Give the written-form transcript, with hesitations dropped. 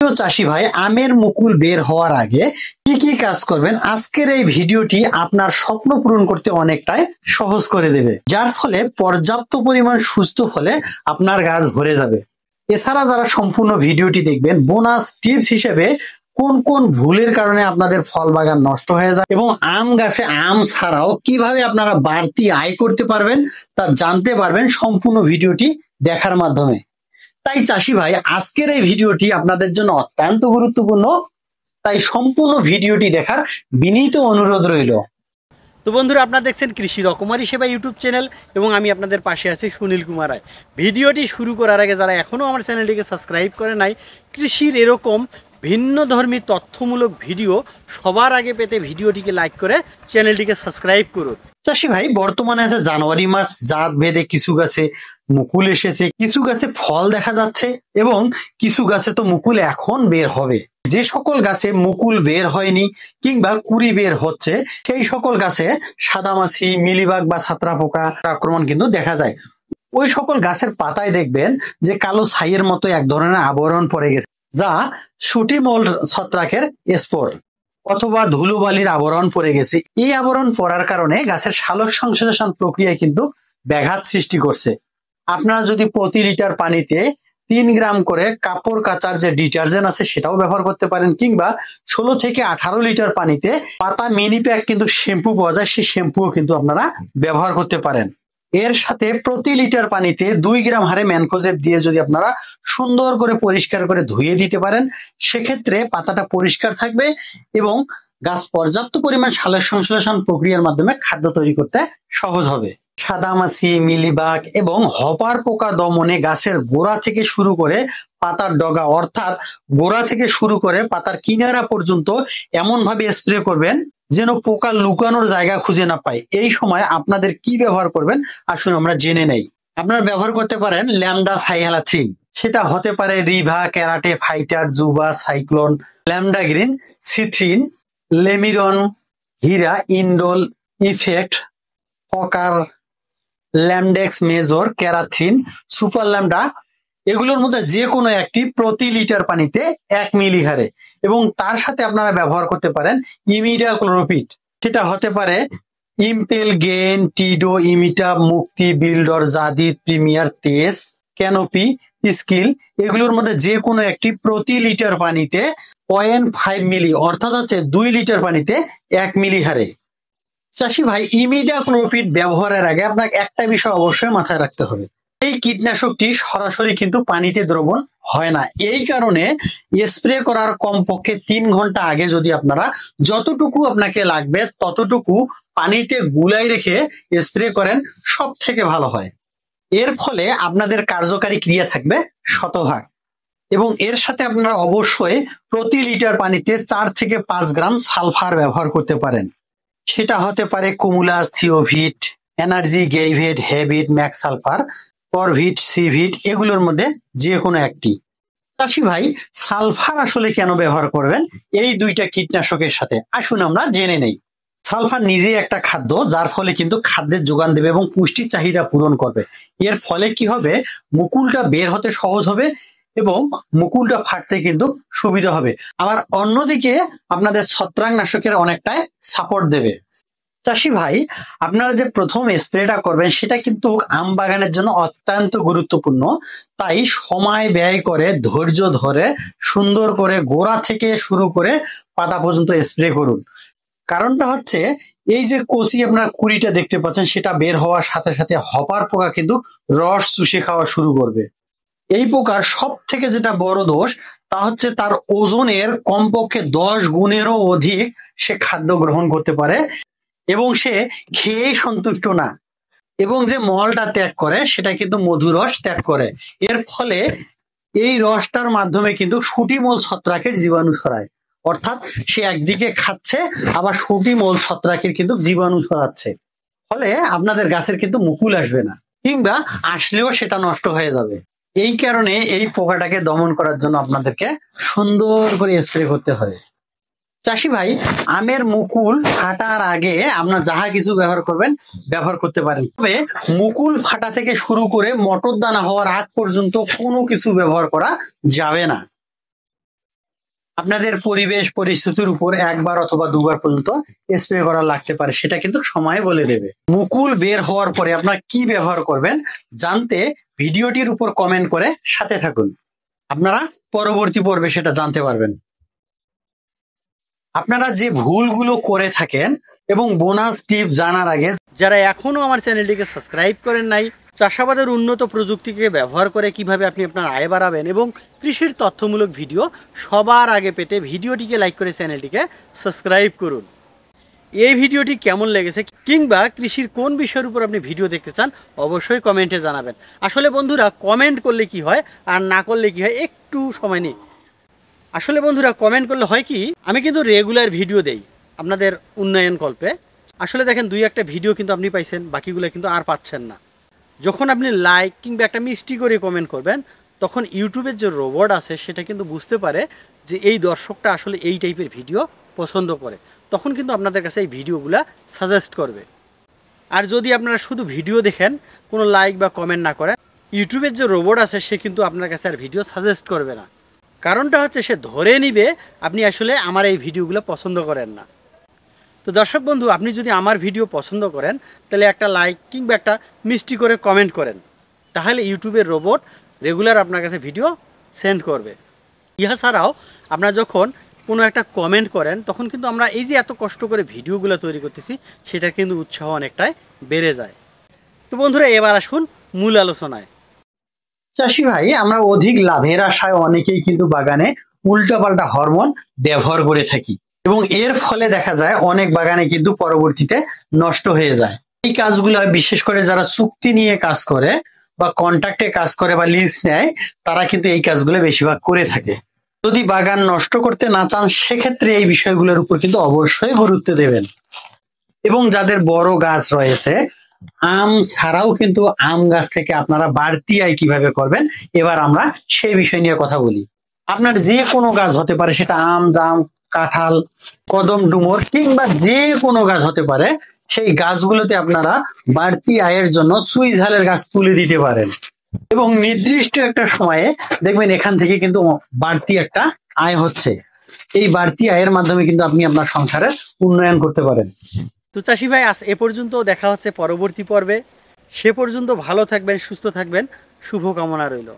তো চাষি ভাই, আমের মুকুল বের হওয়ার আগে কি কি কাজ করবেন, আজকের এই ভিডিওটি আপনার স্বপ্ন পূরণ করতে অনেকটাই সহজ করে দেবে, যার ফলে পর্যাপ্ত পরিমাণ সুস্থ ফলে আপনার গাছ ভরে যাবে। এছাড়া যারা সম্পূর্ণ ভিডিওটি দেখবেন, বোনাস টিপস হিসেবে কোন কোন ভুলের কারণে আপনাদের ফল বাগান নষ্ট হয়ে যায় এবং আম গাছে আম ছাড়াও কিভাবে আপনারা বাড়তি আয় করতে পারবেন তা জানতে পারবেন সম্পূর্ণ ভিডিওটি দেখার মাধ্যমে। তাই চাষি ভাই, আজকের এই ভিডিওটি আপনাদের জন্য অত্যন্ত গুরুত্বপূর্ণ, তাই সম্পূর্ণ ভিডিওটি দেখার বিনীত অনুরোধ রইল। তো বন্ধুরা, আপনারা দেখছেন কৃষি রকমারি সেবা ইউটিউব চ্যানেল এবং আমি আপনাদের পাশে আছি সুনীল কুমার রায়। ভিডিওটি শুরু করার আগে যারা এখনও আমার চ্যানেলটিকে সাবস্ক্রাইব করে নাই, কৃষির এরকম ভিন্ন ধর্মী তথ্যমূলক ভিডিও সবার আগে পেতে ভিডিওটিকে লাইক করে চ্যানেলটিকে সাবস্ক্রাইব করুন। চাষি ভাই, বর্তমানে আছে জানুয়ারি মাস, জাত ভেদে কিছু গাছে মুকুল এসেছে, কিছু গাছে ফল দেখা যাচ্ছে এবং কিছু গাছে তো মুকুল এখন বের হবে। যে সকল গাছে মুকুল বের হয়নি কিংবা কুড়ি বের হচ্ছে, সেই সকল গাছে সাদামাছি, মিলিবাগ বা ছাত্রাপোকা আক্রমণ কিন্তু দেখা যায়। ওই সকল গাছের পাতায় দেখবেন যে কালো ছাইয়ের মতো এক ধরনের আবরণ পড়ে গেছে, যা শুটি মল ছত্রাকের স্পোর অথবা ধুলোবালির আবরণ পড়ে গেছে। এই আবরণ পড়ার কারণে গাছের সালোক সংশ্লেষণ প্রক্রিয়ায় কিন্তু ব্যাঘাত সৃষ্টি করছে। আপনারা যদি প্রতি লিটার পানিতে 3 গ্রাম করে কাপড় কাচার যে ডিটারজেন্ট আছে সেটাও ব্যবহার করতে পারেন, কিংবা 16 থেকে 18 লিটার পানিতে পাতা মিনি প্যাক কিন্তু শ্যাম্পু পাওয়া যায়, সেই শ্যাম্পুও কিন্তু আপনারা ব্যবহার করতে পারেন। এর সাথে প্রতি লিটার পানিতে 2 গ্রাম হারে ম্যানকোজেব দিয়ে যদি আপনারা সুন্দর করে পরিষ্কার করে ধুয়ে দিতে পারেন, সেক্ষেত্রে পাতাটা পরিষ্কার থাকবে এবং গাছ পর্যাপ্ত পরিমাণ সালোক সংশ্লেষণ প্রক্রিয়ার মাধ্যমে খাদ্য তৈরি করতে সহজ হবে। সাদামাছি, মিলিবাগ এবং হপার পোকা দমনে গাছের গোড়া থেকে শুরু করে পাতার ডগা, অর্থাৎ গোড়া থেকে শুরু করে পাতার কিনারা পর্যন্ত এমন ভাবে স্প্রে করবেন যেন পোকা লুকানোর জায়গা খুঁজে না পায়। এই সময় আপনাদের কি ব্যবহার করবেন আসুন আমরা জেনে নেই। আপনারা ব্যবহার করতে পারেন ল্যামডা সাইহালাথ্রিন, সেটা হতে পারে রিভা, ক্যারাটে ফাইটার, জুবা, সাইক্লোন, ল্যামডা গ্রিন, সিথ্রিন, লেমিরন, হিরা, ইন্ডোল, ইফেক্ট, ফকার, ল্যামডেক্স মেজর, ক্যারাথিন, সুপার ল্যামডা, এগুলোর মধ্যে যে কোনো একটি প্রতি লিটার পানিতে 1 মিলি হারে, এবং তার সাথে আপনারা ব্যবহার করতে পারেন ইমিডাক্লোরোপিড, সেটা হতে পারে ইম্পেল, গেন, টিডো, ইমিটা, মুক্তি, বিল্ডর, জাদিদ, প্রিমিয়ার, তেজ, ক্যানোপি, স্কিল, এগুলোর মধ্যে যে কোনো একটি প্রতি লিটার পানিতে 0.5 মিলি, অর্থাৎ হচ্ছে 2 লিটার পানিতে 1 মিলি হারে। চাষি ভাই, ইমিডাক্লোরোপিড ব্যবহারের আগে আপনাকে একটা বিষয় অবশ্যই মাথায় রাখতে হবে, এই কীটনাশকটি সরাসরি কিন্তু পানিতে দ্রবণ হয় না। এই কারণে স্প্রে করার কমপক্ষে 3 ঘন্টা আগে যদি আপনারা যতটুকু আপনাকে লাগবে ততটুকু পানিতে গুলাই রেখে স্প্রে করেন, সব থেকে ভালো হয়। এর ফলে আপনাদের কার্যকারী ক্রিয়া থাকবে শতভাগ, এবং এর সাথে আপনারা অবশ্যই প্রতি লিটার পানিতে 4 থেকে 5 গ্রাম সালফার ব্যবহার করতে পারেন। সেটা হতে পারে কুমুলাস, থিওভিট, এনার্জি, গেইভেট, হেভিট, ম্যাক্স সালফার, করভিট, সিভিট, এগুলোর মধ্যে যে কোনো একটি। চাষি ভাই, সালফার আসলে কেন ব্যবহার করবেন এই দুইটা কীটনাশকের সাথে আসুন আমরা জেনে নেই। সালফার নিজেই একটা খাদ্য, যার ফলে কিন্তু খাদ্যের যোগান দেবে এবং পুষ্টি চাহিদা পূরণ করবে। এর ফলে কি হবে, মুকুলটা বের হতে সহজ হবে এবং মুকুলটা ফাটতে কিন্তু সুবিধা হবে। আবার অন্যদিকে আপনাদের ছত্রাকনাশকের অনেকটাই সাপোর্ট দেবে। চাষি ভাই, আপনারা যে প্রথম স্প্রেটা করবেন সেটা কিন্তু আম বাগানের জন্য অত্যন্ত গুরুত্বপূর্ণ, তাই সময় ব্যয় করে ধৈর্য ধরে সুন্দর করে গোড়া থেকে শুরু করে পাতা পর্যন্ত স্প্রে করুন। কারণটা হচ্ছে, এই যে কচি আপনার কুড়িটা দেখতে পাচ্ছেন, সেটা বের হওয়ার সাথে সাথে হপার পোকা কিন্তু রস চুষে খাওয়া শুরু করবে। এই পোকার সব থেকে যেটা বড় দোষ, তা হচ্ছে তার ওজনের কমপক্ষে 10 গুণেরও অধিক সে খাদ্য গ্রহণ করতে পারে এবং সে খেয়ে সন্তুষ্ট না, এবং যে মলটা ত্যাগ করে সেটা কিন্তু মধুরস ত্যাগ করে। এর ফলে এই রসটার মাধ্যমে কিন্তু শুটি মল ছত্রাকের জীবাণু ছড়ায়, অর্থাৎ সে একদিকে খাচ্ছে আবার শুটি মল ছত্রাকের কিন্তু জীবাণু ছড়াচ্ছে। ফলে আপনাদের গাছের কিন্তু মুকুল আসবে না, কিংবা আসলেও সেটা নষ্ট হয়ে যাবে। এই কারণে এই পোকাটাকে দমন করার জন্য আপনাদেরকে সুন্দর করে স্প্রে করতে হবে। চাষি ভাই, আমের মুকুল ফাটার আগে আপনার যাহা কিছু ব্যবহার করবেন ব্যবহার করতে পারেন, তবে মুকুল ফাটা থেকে শুরু করে মটর দানা হওয়ার আগ পর্যন্ত কোনো কিছু ব্যবহার করা যাবে না। আপনাদের পরিবেশ পরিস্থিতির উপর একবার অথবা দুবার পর্যন্ত স্প্রে করা লাগতে পারে, সেটা কিন্তু সময় বলে দেবে। মুকুল বের হওয়ার পরে আপনারা কি ব্যবহার করবেন জানতে ভিডিওটির উপর কমেন্ট করে সাথে থাকুন, আপনারা পরবর্তী পর্বে সেটা জানতে পারবেন। আপনারা যে ভুলগুলো করে থাকেন এবং বোনাস টিপ জানার আগে যারা এখনো আমার চ্যানেলটিকে সাবস্ক্রাইব করেন নাই, চাষাবাদের উন্নত প্রযুক্তিকে ব্যবহার করে কিভাবে আপনি আপনার আয় বাড়াবেন এবং কৃষির তথ্যমূলক ভিডিও সবার আগে পেতে ভিডিওটিকে লাইক করে চ্যানেলটিকে সাবস্ক্রাইব করুন। এই ভিডিওটি কেমন লেগেছে কিংবা কৃষির কোন বিষয়ের উপর আপনি ভিডিও দেখতে চান অবশ্যই কমেন্টে জানাবেন। আসলে বন্ধুরা, কমেন্ট করলে কি হয় আর না করলে কি হয় একটু সময় নিই। আসলে বন্ধুরা, কমেন্ট করলে হয় কি, আমি কিন্তু রেগুলার ভিডিও দেই আপনাদের উন্নয়ন কল্পে। আসলে দেখেন, 2-1টা ভিডিও কিন্তু আপনি পাইছেন, বাকিগুলো কিন্তু আর পাচ্ছেন না। যখন আপনি লাইক কিংবা একটা মিষ্টি করে কমেন্ট করবেন, তখন ইউটিউবের যে রোবট আছে সেটা কিন্তু বুঝতে পারে যে এই দর্শকটা আসলে এই টাইপের ভিডিও পছন্দ করে, তখন কিন্তু আপনাদের কাছে এই ভিডিওগুলো সাজেস্ট করবে। আর যদি আপনারা শুধু ভিডিও দেখেন, কোনো লাইক বা কমেন্ট না করেন, ইউটিউবের যে রোবট আছে সে কিন্তু আপনার কাছে আর ভিডিও সাজেস্ট করবে না। কারণটা হচ্ছে সে ধরে নিবে আপনি আসলে আমার এই ভিডিওগুলো পছন্দ করেন না। তো দর্শক বন্ধু, আপনি যদি আমার ভিডিও পছন্দ করেন তাহলে একটা লাইক কিংবা একটা মিষ্টি করে কমেন্ট করেন, তাহলে ইউটিউবের রোবট রেগুলার আপনার কাছে ভিডিও সেন্ড করবে। ইহা ছাড়াও আপনারা যখন কোনো একটা কমেন্ট করেন, তখন কিন্তু আমরা এই যে এত কষ্ট করে ভিডিওগুলো তৈরি করতেছি সেটা কিন্তু উৎসাহ অনেকটাই বেড়ে যায়। তো বন্ধুরা, এবার আসুন মূল আলোচনায়। চাষি ভাই, আমরা অধিক লাভের আশায় অনেকেই কিন্তু বাগানে উল্টাপাল্টা হরমোন ব্যবহার করে থাকি এবং এর ফলে দেখা যায় অনেক বাগানে কিন্তু পরবর্তীতে নষ্ট হয়ে যায়। এই কাজগুলো বিশেষ করে যারা চুক্তি নিয়ে কাজ করে বা কন্ট্রাক্টে কাজ করে বা লিজ নেয়, তারা কিন্তু এই কাজগুলো বেশিরভাগ করে থাকে। যদি বাগান নষ্ট করতে না চান, সেক্ষেত্রে এই বিষয়গুলোর উপর কিন্তু অবশ্যই গুরুত্ব দেবেন। এবং যাদের বড় গাছ রয়েছে, আম ছাড়াও কিন্তু আম গাছ থেকে আপনারা বাড়তি আয় কিভাবে করবেন, এবার আমরা সেই বিষয় নিয়ে কথা বলি। আপনার যে কোনো গাছ হতে পারে, সেটা আম, জাম, কাঁঠাল, কদম, ডুমুর কিংবা যে কোনো গাছ হতে পারে, সেই গাছগুলোতে আপনারা বাড়তি আয়ের জন্য চুই ঝালের গাছ তুলে দিতে পারেন এবং নির্দিষ্ট একটা সময়ে দেখবেন এখান থেকে কিন্তু বাড়তি একটা আয় হচ্ছে। এই বাড়তি আয়ের মাধ্যমে কিন্তু আপনি আপনার সংসারের উন্নয়ন করতে পারেন। তো চাষি ভাই, আজ এ পর্যন্ত, দেখা হচ্ছে পরবর্তী পর্বে। সে পর্যন্ত ভালো থাকবেন, সুস্থ থাকবেন, শুভকামনা রইল।